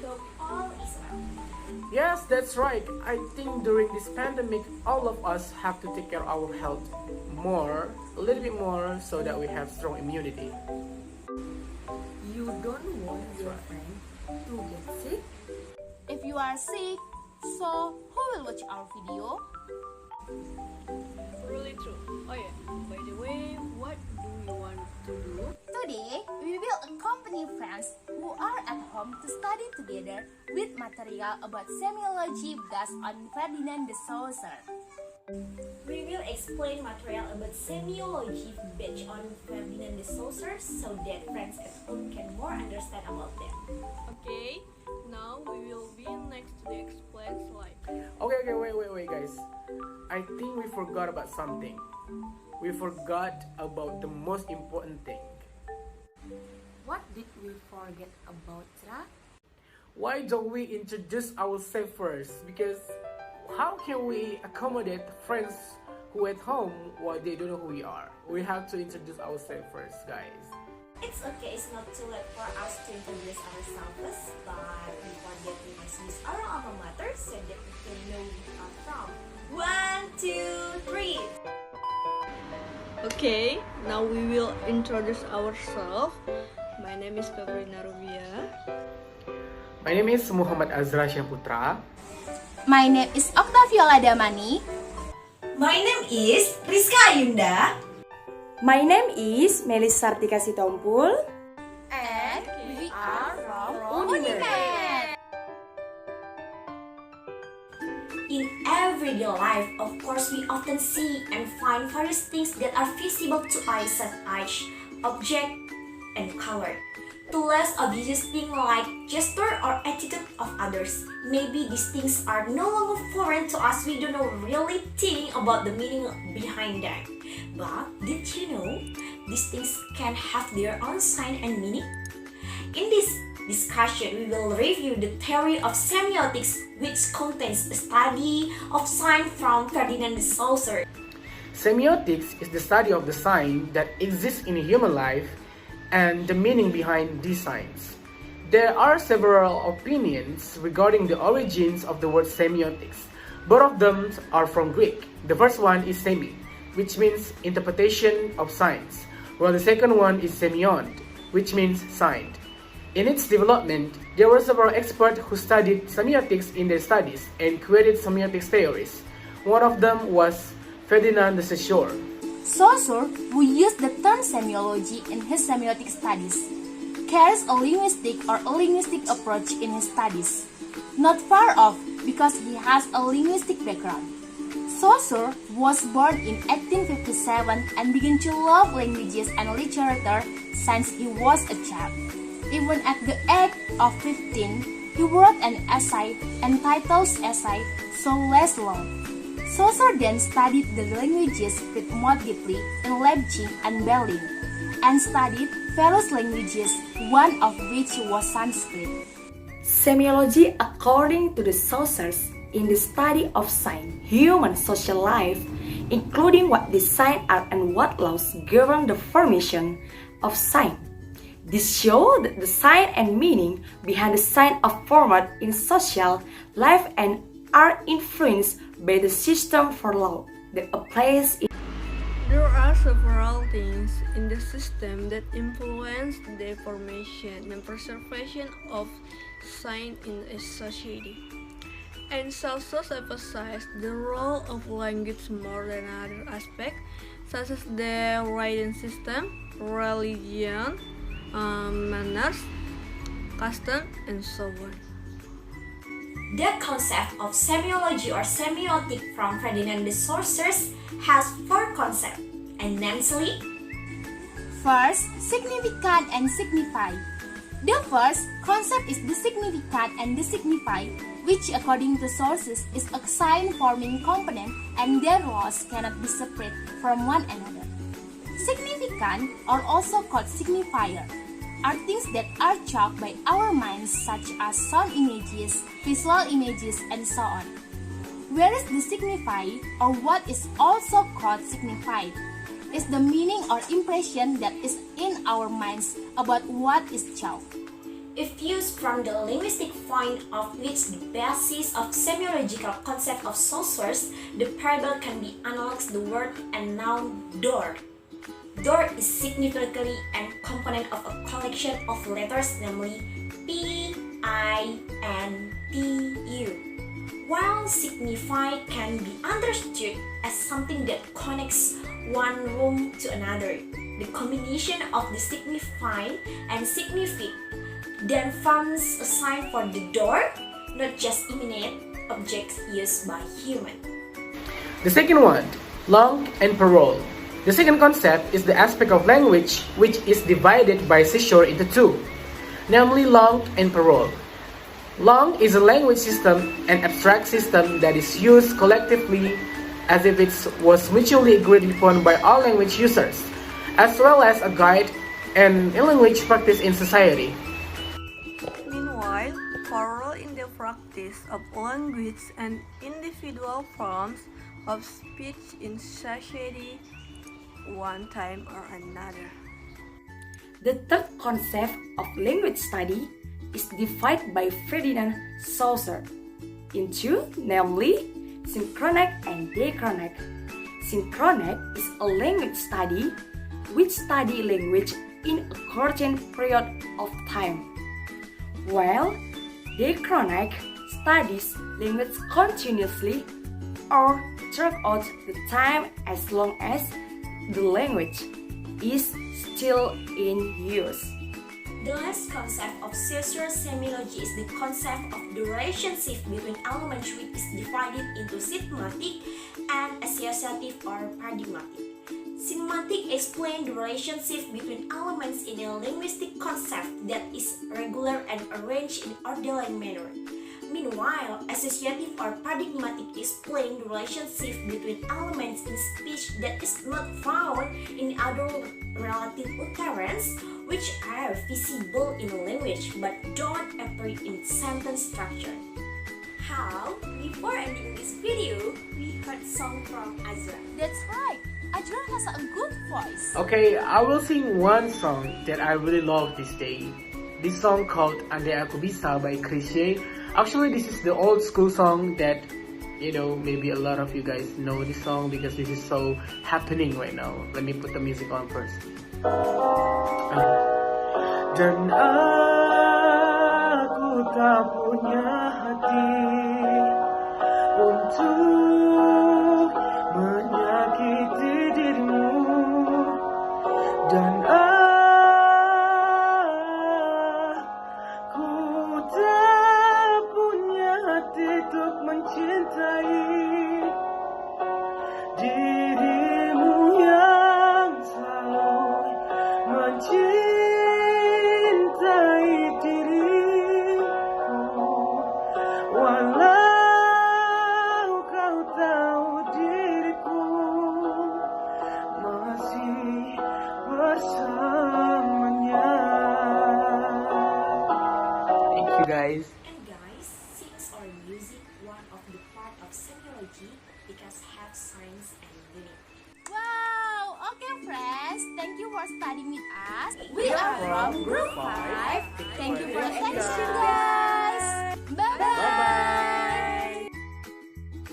hope all is well. Yes, that's right. I think during this pandemic, all of us have to take care of our health a little bit more, so that we have strong immunity. You don't want your friend to get sick? If you are sick, so who will watch our video? Really true. Oh yeah, by the way, what do you want to do? Today, we will accompany friends who are at home to study together with material about semiology based on Ferdinand De Saussure. We will explain material about semiology based on Ferdinand De Saussure so that friends at home can more understand about them. Okay, now we will be next to the explain slide. Okay, wait, guys. I think we forgot about something. We forgot about the most important thing. What did we forget about that? Why don't we introduce ourselves first? Because how can we accommodate friends who at home while they don't know who we are? We have to introduce ourselves first, guys. It's okay, it's not too late for us to introduce ourselves, but before that we must use our alma mater so that we can know who we are from. 1, 2, 3. Okay, now we will introduce ourselves. My name is Ferdinand RUBIAH. My name is Muhammad Azra PUTRA. My name is DAMANIK. My name is Rizka AYUNDA. My name is SARTIKA SITOMPUL. And we are from UNIMED. In everyday life, of course, we often see and find various things that are visible to eyes such as object and color. To less obvious things like gesture or attitude of others. Maybe these things are no longer foreign to us, we don't know really think about the meaning behind them. But did you know these things can have their own sign and meaning? In this discussion, we will review the theory of semiotics, which contains the study of sign from Ferdinand De Saussure. Semiotics is the study of the sign that exists in human life and the meaning behind these signs. There are several opinions regarding the origins of the word semiotics. Both of them are from Greek. The first one is semi, which means interpretation of signs, while the second one is semion, which means sign. In its development, there were several experts who studied semiotics in their studies and created semiotics theories. One of them was Ferdinand De Saussure. Saussure, who used the term semiology in his semiotic studies, carries a linguistic approach in his studies. Not far off because he has a linguistic background. Saussure was born in 1857 and began to love languages and literature since he was a child. Even at the age of 15, he wrote an essay entitled Essay So Less Long. Saussure then studied the languages with more deeply in Leipzig and Berlin, and studied various languages, one of which was Sanskrit. Semiology, according to the Saussures, in the study of sign, human social life, including what these signs are and what laws govern the formation of sign. This shows that the sign and meaning behind the sign are formed in social life and are influenced by the system for law that applies in. There are several things in the system that influence the formation and preservation of sign in a society. And Saussure emphasized the role of language more than other aspects, such as the writing system, religion, manners, custom, and so on. The concept of semiology or semiotic from Ferdinand De Saussure has 4 concepts, and namely: First, significant and signify. The first concept is the significant and the signify, which according to sources is a sign-forming component and their laws cannot be separate from one another. Significant, or also called signifier, are things that are chalked by our minds such as sound images, visual images, and so on. Whereas the signify, or what is also called signified, is the meaning or impression that is in our minds about what is chalked. If used from the linguistic point of which the basis of semiological concept of Saussure's, the parable can be analogous to the word and noun door. Door is significantly a component of a collection of letters, namely P, I, N, T, U. While signify can be understood as something that connects one room to another, the combination of the signify and signific then forms a sign for the door, not just immediate objects used by human. The second one, langue and parole. The second concept is the aspect of language which is divided by Saussure into two, namely langue and parole. Langue is a language system, an abstract system that is used collectively as if it was mutually agreed upon by all language users, as well as a guide and a language practice in society. Meanwhile, parole in the practice of language and individual forms of speech in society one time or another. The third concept of language study is defined by Ferdinand De Saussure into, namely, synchronic and diachronic. Synchronic is a language study which study language in a certain period of time, while diachronic studies language continuously or throughout the time as long as the language is still in use. The last concept of Saussure's semiology is the concept of the relationship between elements, which is divided into systematic and associative or paradigmatic. Systematic explains the relationship between elements in a linguistic concept that is regular and arranged in orderly manner. Meanwhile, associative or paradigmatic explains the relationship between elements in speech that is not found in other relative occurrences, which are visible in language but don't appear in sentence structure. How? Before ending this video, we heard song from Azra. That's right, Ajra has a good voice. Okay, I will sing one song that I really love this day. This song called Andai Aku Bisa by Chrisye. Actually, this is the old school song that, maybe a lot of you guys know this song because this is so happening right now. Let me put the music on first. Dan aku tak punya hati untuk menyakiti dirimu, dan aku tak punya hati untuk mencintai dirimu yang selalu mencintai diriku, walau kau tahu diriku masih bersamanya. Thank you guys. And guys, since or music one of the part of semiology because have science and meaning. Wow, okay friends, thank you for studying with us. We are from Group 5. Thank you for attention guys.